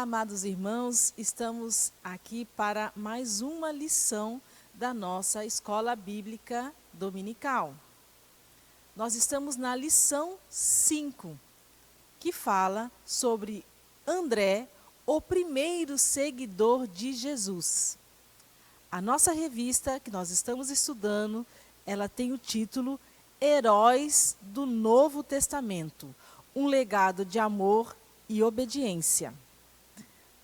Olá, amados irmãos, estamos aqui para mais uma lição da nossa escola bíblica dominical. Nós estamos na lição 5, que fala sobre André, o primeiro seguidor de Jesus. A nossa revista que nós estamos estudando, ela tem o título Heróis do Novo Testamento, um legado de amor e obediência.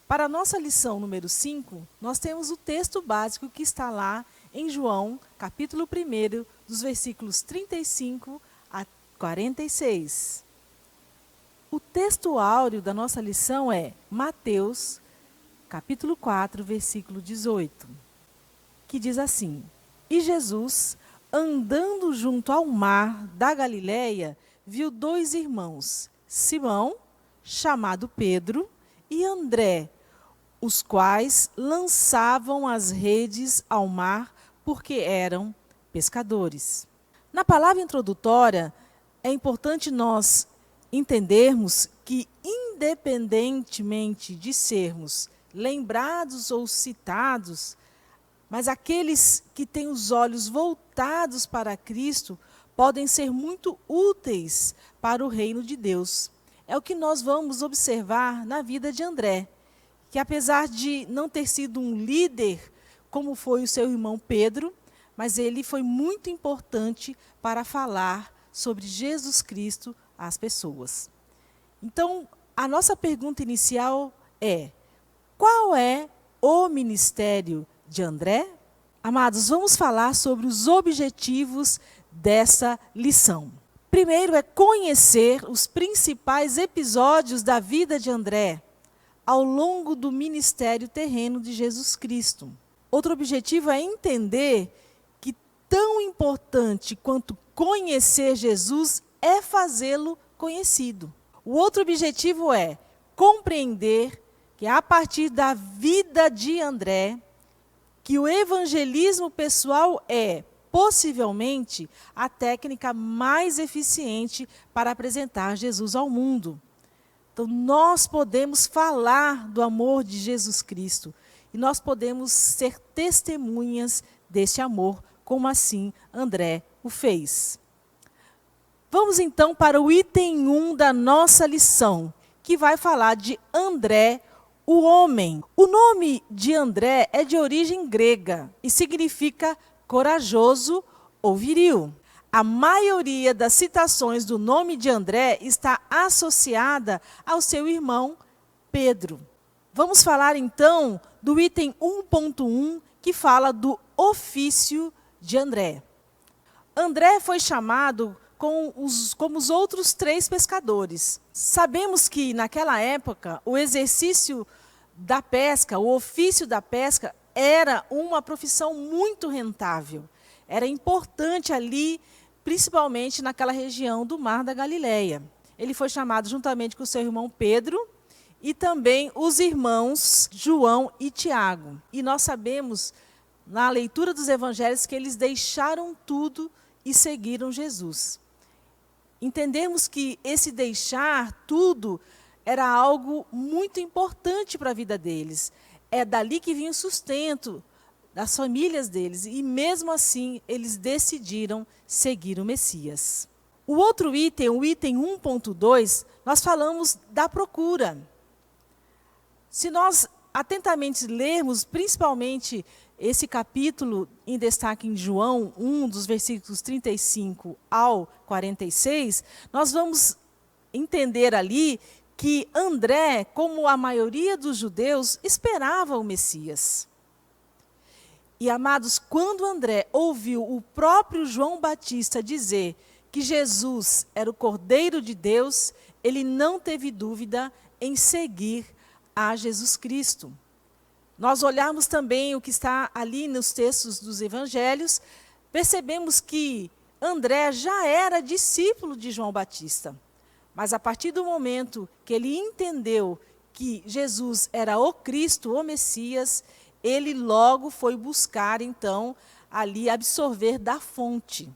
Para a nossa lição número 5, nós temos o texto básico que está lá em João, capítulo 1, dos versículos 35 a 46. O texto áureo da nossa lição é Mateus, capítulo 4, versículo 18, que diz assim: E Jesus, andando junto ao mar da Galileia, viu dois irmãos, Simão, chamado Pedro, e André, os quais lançavam as redes ao mar porque eram pescadores. Na palavra introdutória, é importante nós entendermos que, independentemente de sermos lembrados ou citados, mas aqueles que têm os olhos voltados para Cristo podem ser muito úteis para o reino de Deus. É o que nós vamos observar na vida de André, que apesar de não ter sido um líder, como foi o seu irmão Pedro, mas ele foi muito importante para falar sobre Jesus Cristo às pessoas. Então, a nossa pergunta inicial é: qual é o ministério de André? Amados, vamos falar sobre os objetivos dessa lição. Primeiro é conhecer os principais episódios da vida de André ao longo do ministério terreno de Jesus Cristo. Outro objetivo é entender que tão importante quanto conhecer Jesus é fazê-lo conhecido. O outro objetivo é compreender que a partir da vida de André, que o evangelismo pessoal é, possivelmente, a técnica mais eficiente para apresentar Jesus ao mundo. Então, nós podemos falar do amor de Jesus Cristo e nós podemos ser testemunhas desse amor, como assim André o fez. Vamos então para o item 1 da nossa lição, que vai falar de André, o homem. O nome de André é de origem grega e significa corajoso ou viril. A maioria das citações do nome de André está associada ao seu irmão Pedro. Vamos falar então do item 1.1, que fala do ofício de André. André foi chamado como os outros 3 pescadores. Sabemos que, naquela época, o exercício da pesca, o ofício da pesca, era uma profissão muito rentável. Era importante ali, principalmente naquela região do Mar da Galileia. Ele foi chamado juntamente com o seu irmão Pedro e também os irmãos João e Tiago. E nós sabemos, na leitura dos evangelhos, que eles deixaram tudo e seguiram Jesus. Entendemos que esse deixar tudo era algo muito importante para a vida deles. É dali que vinha o sustento das famílias deles, e mesmo assim eles decidiram seguir o Messias. O outro item, o item 1.2, nós falamos da procura. Se nós atentamente lermos, principalmente esse capítulo em destaque em João 1, dos versículos 35 ao 46, nós vamos entender ali que André, como a maioria dos judeus, esperava o Messias. E, amados, quando André ouviu o próprio João Batista dizer que Jesus era o Cordeiro de Deus, ele não teve dúvida em seguir a Jesus Cristo. Nós olharmos também o que está ali nos textos dos evangelhos, percebemos que André já era discípulo de João Batista. Mas a partir do momento que ele entendeu que Jesus era o Cristo, o Messias, ele logo foi buscar, então, ali absorver da fonte.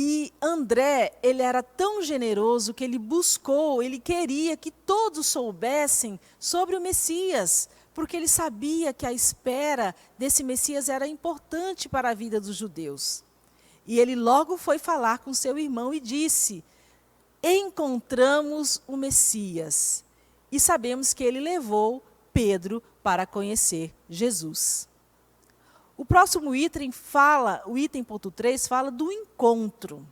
E André, ele era tão generoso que ele buscou, ele queria que todos soubessem sobre o Messias, porque ele sabia que a espera desse Messias era importante para a vida dos judeus. E ele logo foi falar com seu irmão e disse: encontramos o Messias. E sabemos que ele levou Pedro para conhecer Jesus. O próximo item fala, o item ponto 3, fala do encontro.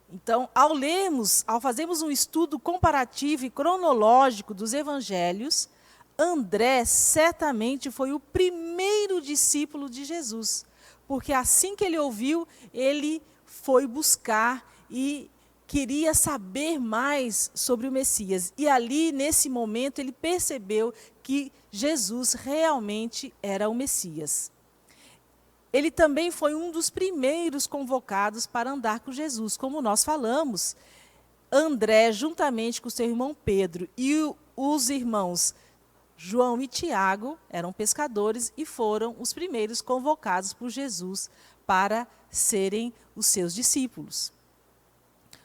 Então, ao fazermos um estudo comparativo e cronológico dos evangelhos, André certamente foi o primeiro discípulo de Jesus, porque assim que ele ouviu, ele foi buscar e queria saber mais sobre o Messias. E ali, nesse momento, ele percebeu que Jesus realmente era o Messias. Ele também foi um dos primeiros convocados para andar com Jesus. Como nós falamos, André, juntamente com seu irmão Pedro e os irmãos João e Tiago, eram pescadores e foram os primeiros convocados por Jesus para serem os seus discípulos.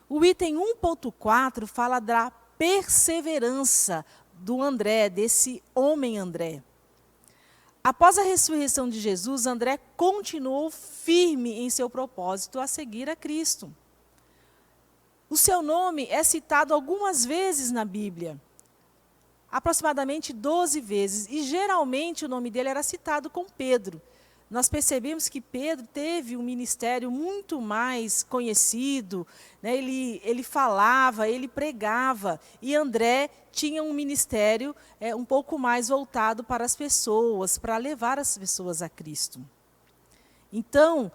O item 1.4 fala da perseverança do André, desse homem André. Após a ressurreição de Jesus, André continuou firme em seu propósito a seguir a Cristo. O seu nome é citado algumas vezes na Bíblia, aproximadamente 12 vezes, e geralmente o nome dele era citado com Pedro. Nós percebemos que Pedro teve um ministério muito mais conhecido, né? Ele falava, ele pregava, e André tinha um ministério um pouco mais voltado para as pessoas, para levar as pessoas a Cristo. Então,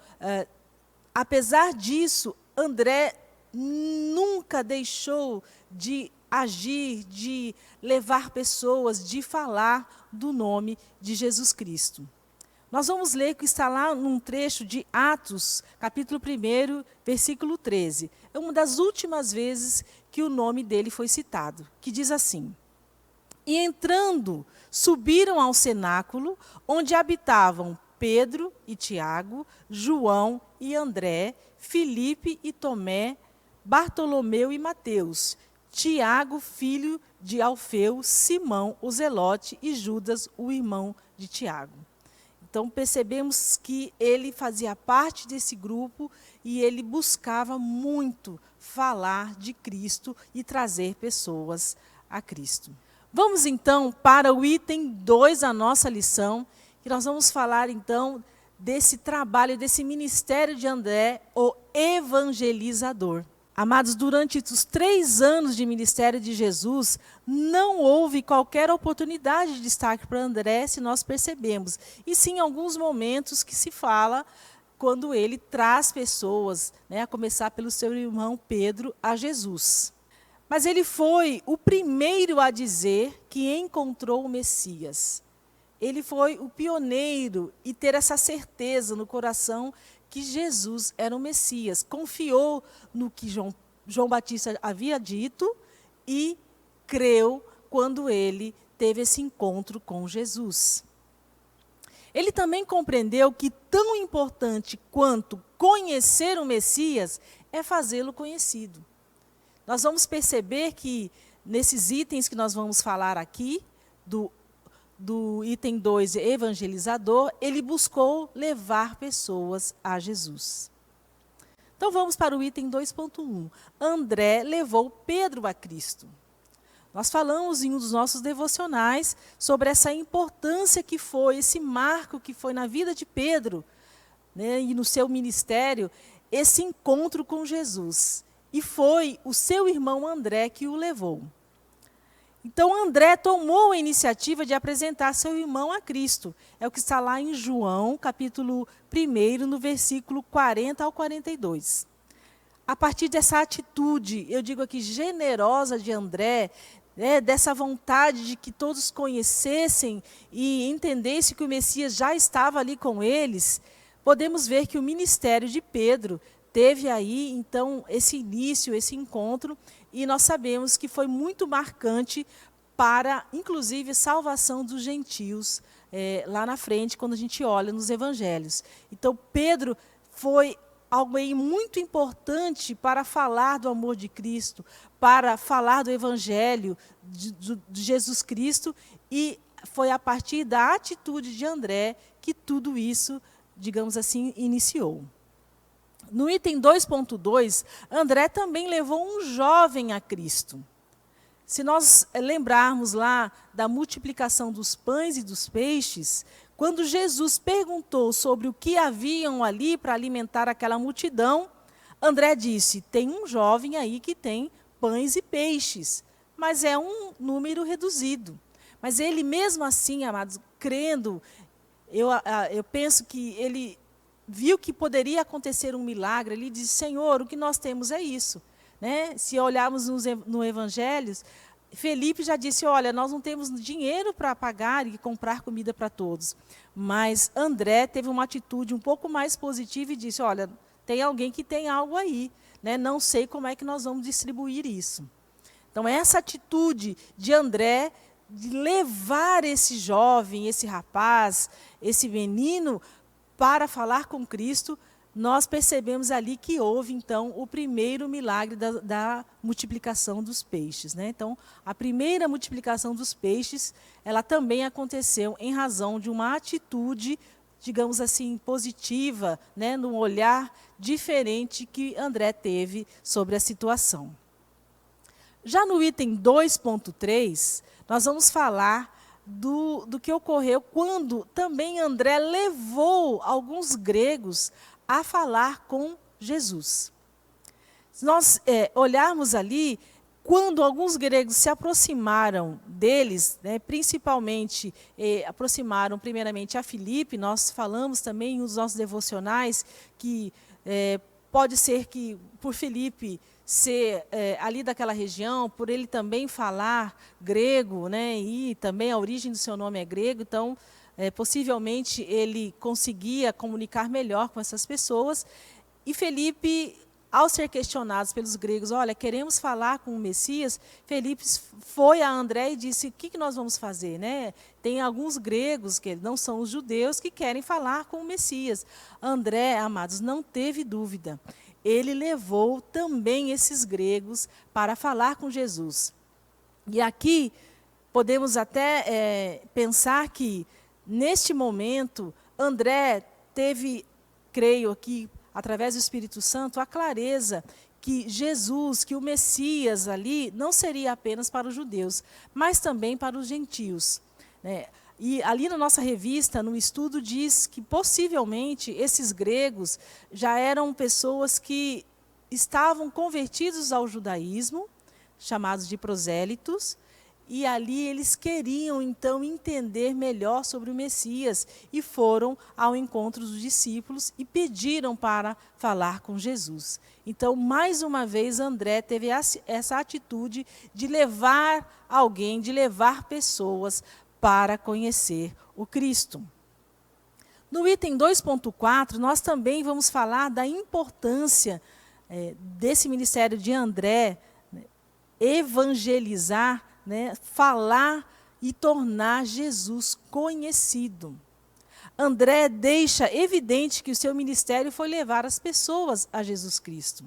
apesar disso, André nunca deixou de agir, de levar pessoas, de falar do nome de Jesus Cristo. Nós vamos ler o que está lá num trecho de Atos, capítulo 1, versículo 13. É uma das últimas vezes que o nome dele foi citado, que diz assim: e entrando, subiram ao cenáculo, onde habitavam Pedro e Tiago, João e André, Filipe e Tomé, Bartolomeu e Mateus, Tiago, filho de Alfeu, Simão, o Zelote, e Judas, o irmão de Tiago. Então, percebemos que ele fazia parte desse grupo e ele buscava muito falar de Cristo e trazer pessoas a Cristo. Vamos, então, para o item 2 da nossa lição, que nós vamos falar, então, desse trabalho, desse ministério de André, o evangelizador. Amados, durante os 3 anos de ministério de Jesus, não houve qualquer oportunidade de destaque para André, se nós percebemos. E sim, alguns momentos que se fala quando ele traz pessoas, né, a começar pelo seu irmão Pedro, a Jesus. Mas ele foi o primeiro a dizer que encontrou o Messias. Ele foi o pioneiro e ter essa certeza no coração que Jesus era o Messias. Confiou no que João Batista havia dito e creu quando ele teve esse encontro com Jesus. Ele também compreendeu que tão importante quanto conhecer o Messias é fazê-lo conhecido. Nós vamos perceber que, nesses itens que nós vamos falar aqui, do item 2, evangelizador, ele buscou levar pessoas a Jesus. Então, vamos para o item 2.1. André levou Pedro a Cristo. Nós falamos em um dos nossos devocionais sobre essa importância que foi, esse marco que foi na vida de Pedro, né, e no seu ministério, esse encontro com Jesus. E foi o seu irmão André que o levou. Então, André tomou a iniciativa de apresentar seu irmão a Cristo. É o que está lá em João, capítulo 1, no versículo 40 ao 42. A partir dessa atitude, eu digo aqui, generosa de André, dessa vontade de que todos conhecessem e entendessem que o Messias já estava ali com eles, podemos ver que o ministério de Pedro teve aí, então, esse início, esse encontro, e nós sabemos que foi muito marcante para, inclusive, a salvação dos gentios, lá na frente, quando a gente olha nos evangelhos. Então, Pedro foi alguém muito importante para falar do amor de Cristo, para falar do Evangelho de Jesus Cristo, e foi a partir da atitude de André que tudo isso, digamos assim, iniciou. No item 2.2, André também levou um jovem a Cristo. Se nós lembrarmos lá da multiplicação dos pães e dos peixes, quando Jesus perguntou sobre o que haviam ali para alimentar aquela multidão, André disse, tem um jovem aí que tem pães e peixes, mas é um número reduzido. Mas ele mesmo assim, amados, crendo, eu penso que ele viu que poderia acontecer um milagre, ele disse, Senhor, o que nós temos é isso. Né? Se olharmos no Evangelho, Felipe já disse, olha, nós não temos dinheiro para pagar e comprar comida para todos. Mas André teve uma atitude um pouco mais positiva e disse, olha, tem alguém que tem algo aí, né? Não sei como é que nós vamos distribuir isso. Então, essa atitude de André, de levar esse jovem, esse rapaz, esse menino, para falar com Cristo, nós percebemos ali que houve, então, o primeiro milagre da multiplicação dos peixes. Né? Então, a primeira multiplicação dos peixes, ela também aconteceu em razão de uma atitude, digamos assim, positiva, né? Num olhar diferente que André teve sobre a situação. Já no item 2.3, nós vamos falar do que ocorreu quando também André levou alguns gregos a falar com Jesus. Se nós olharmos ali, quando alguns gregos se aproximaram deles, né, principalmente aproximaram primeiramente a Filipe, nós falamos também nos nossos devocionais que pode ser que por Filipe ser ali daquela região, por ele também falar grego, né, e também a origem do seu nome é grego, então possivelmente ele conseguia comunicar melhor com essas pessoas. E Felipe, ao ser questionado pelos gregos, olha, queremos falar com o Messias, Felipe foi a André e disse, o que nós vamos fazer? Né? Tem alguns gregos, que não são os judeus, que querem falar com o Messias. André, amados, não teve dúvida. Ele levou também esses gregos para falar com Jesus. E aqui podemos até pensar que, neste momento, André teve, creio aqui, através do Espírito Santo, a clareza que Jesus, que o Messias ali, não seria apenas para os judeus, mas também para os gentios. Né? E ali na nossa revista, no estudo, diz que possivelmente esses gregos já eram pessoas que estavam convertidos ao judaísmo, chamados de prosélitos, e ali eles queriam, então, entender melhor sobre o Messias e foram ao encontro dos discípulos e pediram para falar com Jesus. Então, mais uma vez, André teve essa atitude de levar alguém, de levar pessoas para conhecer o Cristo. No item 2.4, nós também vamos falar da importância desse ministério de André, evangelizar, né, falar e tornar Jesus conhecido. André deixa evidente que o seu ministério foi levar as pessoas a Jesus Cristo.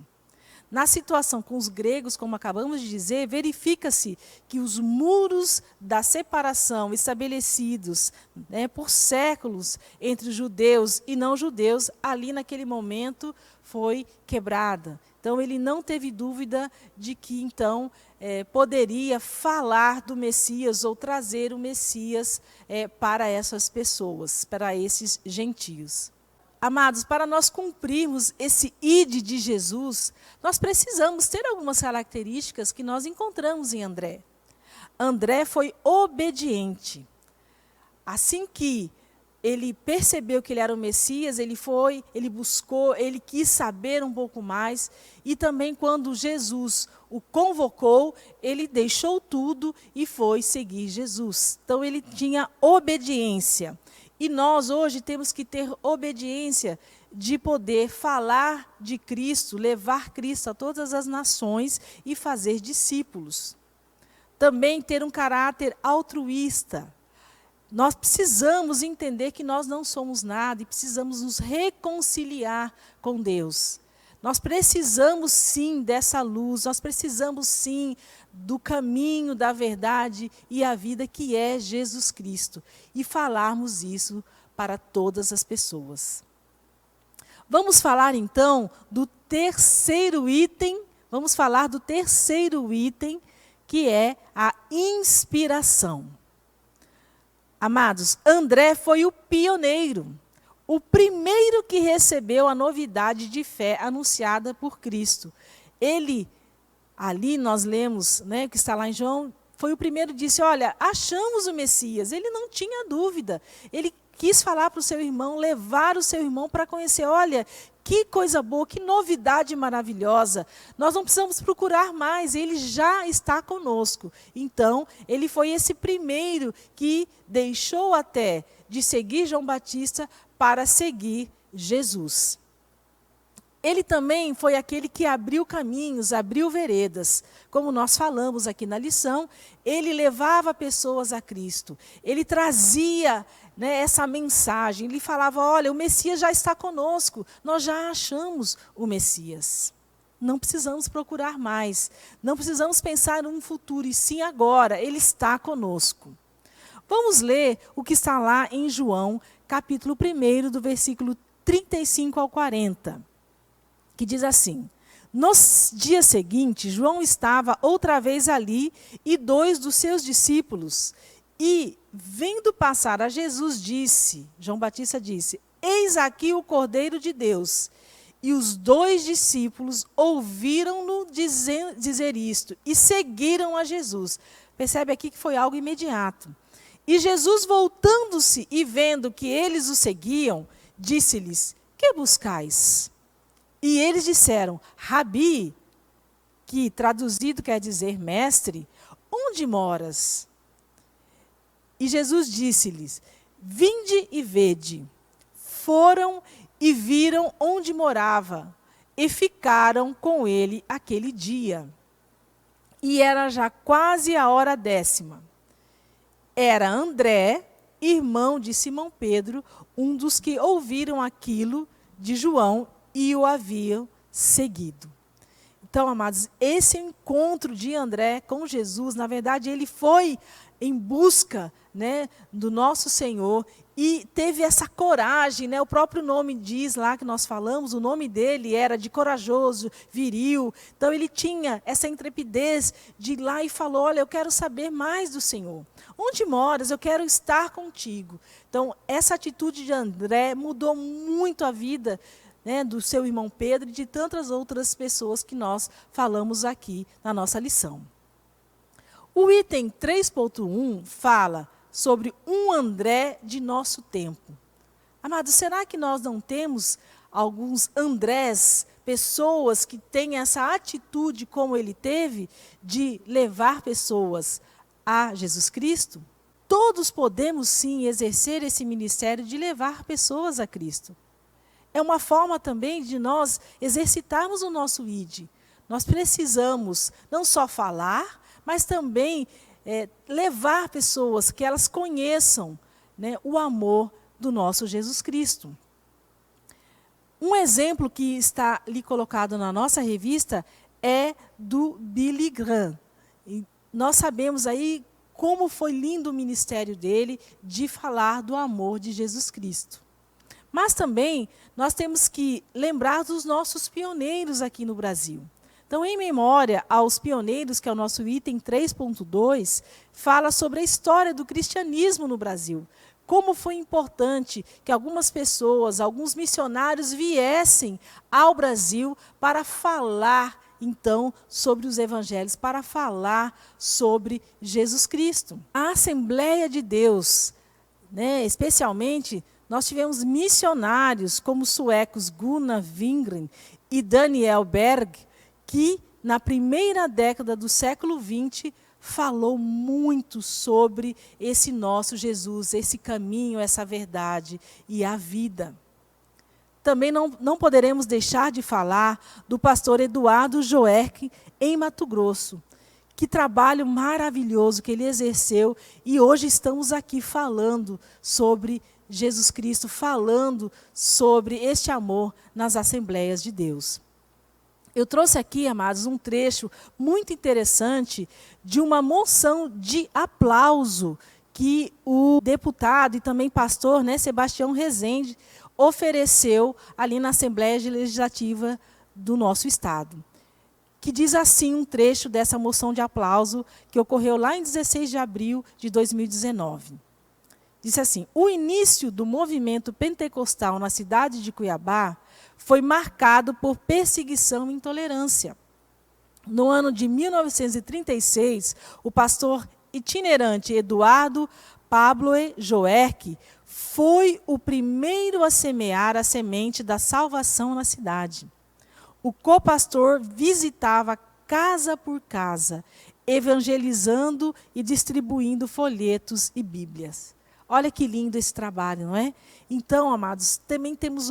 Na situação com os gregos, como acabamos de dizer, verifica-se que os muros da separação estabelecidos, né, por séculos entre judeus e não judeus, ali naquele momento foi quebrada. Então, ele não teve dúvida de que, então, poderia falar do Messias ou trazer o Messias para essas pessoas, para esses gentios. Amados, para nós cumprirmos esse ide de Jesus, nós precisamos ter algumas características que nós encontramos em André. André foi obediente. Assim que ele percebeu que ele era o Messias, ele buscou, ele quis saber um pouco mais. E também quando Jesus o convocou, ele deixou tudo e foi seguir Jesus. Então ele tinha obediência. E nós hoje temos que ter obediência de poder falar de Cristo, levar Cristo a todas as nações e fazer discípulos. Também ter um caráter altruísta. Nós precisamos entender que nós não somos nada e precisamos nos reconciliar com Deus. Nós precisamos sim dessa luz, nós precisamos sim do caminho, da verdade e a vida que é Jesus Cristo. E falarmos isso para todas as pessoas. Vamos falar então do terceiro item, que é a inspiração. Amados, André foi o pioneiro, o primeiro que recebeu a novidade de fé anunciada por Cristo. Ele, ali nós lemos, que está lá em João, foi o primeiro que disse, olha, achamos o Messias. Ele não tinha dúvida. Ele quis falar para o seu irmão, levar o seu irmão para conhecer, olha, que coisa boa, que novidade maravilhosa. Nós não precisamos procurar mais, ele já está conosco. Então, ele foi esse primeiro que deixou até de seguir João Batista para seguir Jesus. Ele também foi aquele que abriu caminhos, abriu veredas. Como nós falamos aqui na lição, ele levava pessoas a Cristo. Ele trazia essa mensagem. Ele falava, olha, o Messias já está conosco. Nós já achamos o Messias. Não precisamos procurar mais. Não precisamos pensar num futuro, e sim agora. Ele está conosco. Vamos ler o que está lá em João, capítulo 1, do versículo 35 ao 40. Que diz assim, no dia seguinte, João estava outra vez ali e 2 dos seus discípulos. E, vendo passar a Jesus, João Batista disse, eis aqui o Cordeiro de Deus. E os 2 discípulos ouviram-no dizer isto e seguiram a Jesus. Percebe aqui que foi algo imediato. E Jesus, voltando-se e vendo que eles o seguiam, disse-lhes, que buscais? E eles disseram, Rabi, que traduzido quer dizer mestre, onde moras? E Jesus disse-lhes, vinde e vede. Foram e viram onde morava, e ficaram com ele aquele dia. E era já quase a hora 10ª. Era André, irmão de Simão Pedro, um dos que ouviram aquilo de João e o haviam seguido. Então, amados, esse encontro de André com Jesus, na verdade, ele foi em busca do nosso Senhor e teve essa coragem, o próprio nome diz lá que nós falamos, o nome dele era de corajoso, viril. Então, ele tinha essa intrepidez de ir lá e falou, olha, eu quero saber mais do Senhor. Onde moras? Eu quero estar contigo. Então, essa atitude de André mudou muito a vida do seu irmão Pedro e de tantas outras pessoas que nós falamos aqui na nossa lição. O item 3.1 fala sobre um André de nosso tempo. Amados, será que nós não temos alguns Andrés, pessoas que têm essa atitude como ele teve, de levar pessoas a Jesus Cristo? Todos podemos sim exercer esse ministério de levar pessoas a Cristo. É uma forma também de nós exercitarmos o nosso ID. Nós precisamos não só falar, mas também levar pessoas que elas conheçam o amor do nosso Jesus Cristo. Um exemplo que está ali colocado na nossa revista é do Billy Graham. E nós sabemos aí como foi lindo o ministério dele de falar do amor de Jesus Cristo. Mas também nós temos que lembrar dos nossos pioneiros aqui no Brasil. Então, em memória aos pioneiros, que é o nosso item 3.2, fala sobre a história do cristianismo no Brasil. Como foi importante que algumas pessoas, alguns missionários viessem ao Brasil para falar, então, sobre os evangelhos, para falar sobre Jesus Cristo. A Assembleia de Deus, especialmente, nós tivemos missionários como os suecos Gunnar Wingren e Daniel Berg, que na primeira década do século XX falou muito sobre esse nosso Jesus, esse caminho, essa verdade e a vida. Também não poderemos deixar de falar do pastor Eduardo Joerck, em Mato Grosso, Que trabalho maravilhoso que ele exerceu, e hoje estamos aqui falando sobre Jesus Cristo, falando sobre este amor nas Assembleias de Deus. Eu trouxe aqui, amados, um trecho muito interessante de uma moção de aplauso que o deputado e também pastor, Sebastião Rezende, ofereceu ali na Assembleia Legislativa do nosso Estado. Que diz assim um trecho dessa moção de aplauso que ocorreu lá em 16 de abril de 2019. Disse assim: o início do movimento pentecostal na cidade de Cuiabá foi marcado por perseguição e intolerância. No ano de 1936, o pastor itinerante Eduardo Pablo Joerque foi o primeiro a semear a semente da salvação na cidade. O copastor visitava casa por casa, evangelizando e distribuindo folhetos e bíblias. Olha que lindo esse trabalho, não é? Então, amados, também temos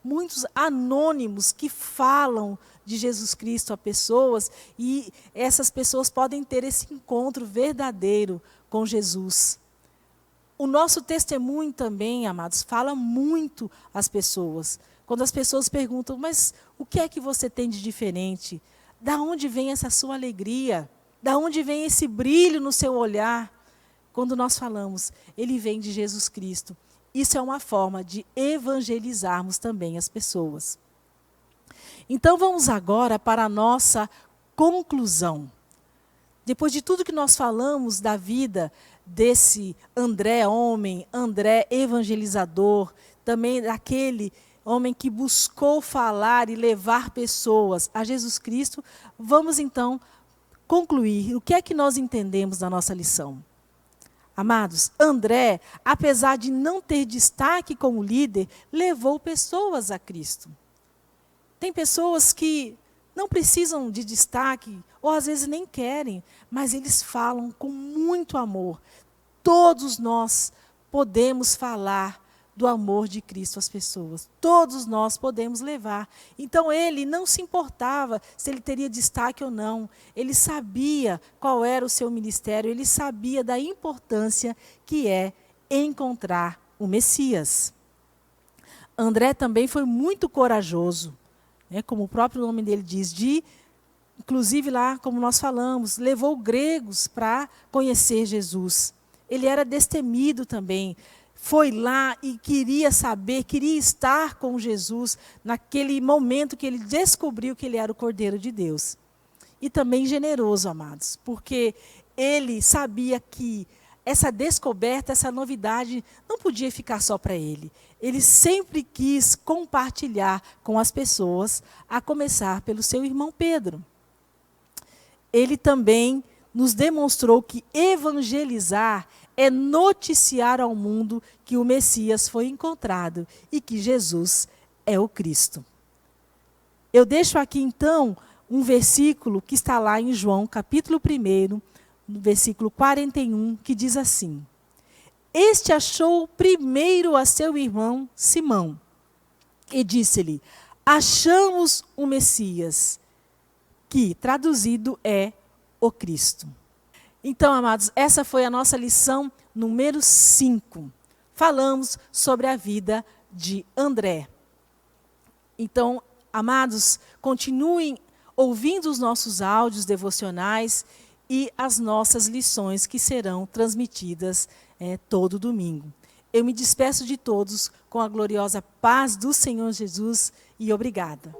muitos anônimos que falam de Jesus Cristo a pessoas, e essas pessoas podem ter esse encontro verdadeiro com Jesus. O nosso testemunho também, amados, fala muito às pessoas. Quando as pessoas perguntam, mas o que é que você tem de diferente? Da onde vem essa sua alegria? Da onde vem esse brilho no seu olhar? Quando nós falamos, ele vem de Jesus Cristo. Isso é uma forma de evangelizarmos também as pessoas. Então vamos agora para a nossa conclusão. Depois de tudo que nós falamos da vida desse André homem, André evangelizador, também daquele homem que buscou falar e levar pessoas a Jesus Cristo, vamos então concluir. O que é que nós entendemos da nossa lição? Amados, André, apesar de não ter destaque como líder, levou pessoas a Cristo. Tem pessoas que não precisam de destaque, ou às vezes nem querem, mas eles falam com muito amor. Todos nós podemos falar do amor de Cristo às pessoas. Todos nós podemos levar. Então ele não se importava se ele teria destaque ou não. Ele sabia qual era o seu ministério, ele sabia da importância que é encontrar o Messias. André também foi muito corajoso, como o próprio nome dele diz, inclusive lá, como nós falamos, levou gregos para conhecer Jesus. Ele era destemido também. Foi lá e queria saber, queria estar com Jesus naquele momento que ele descobriu que ele era o Cordeiro de Deus. E também generoso, amados, porque ele sabia que essa descoberta, essa novidade, não podia ficar só para ele. Ele sempre quis compartilhar com as pessoas, a começar pelo seu irmão Pedro. Ele também nos demonstrou que evangelizar é noticiar ao mundo que o Messias foi encontrado e que Jesus é o Cristo. Eu deixo aqui, então, um versículo que está lá em João, capítulo 1, no versículo 41, que diz assim: Este achou primeiro a seu irmão Simão e disse-lhe: Achamos o Messias, que, traduzido, é o Cristo. Então, amados, essa foi a nossa lição número 5. Falamos sobre a vida de André. Então, amados, continuem ouvindo os nossos áudios devocionais e as nossas lições que serão transmitidas todo domingo. Eu me despeço de todos com a gloriosa paz do Senhor Jesus e obrigada.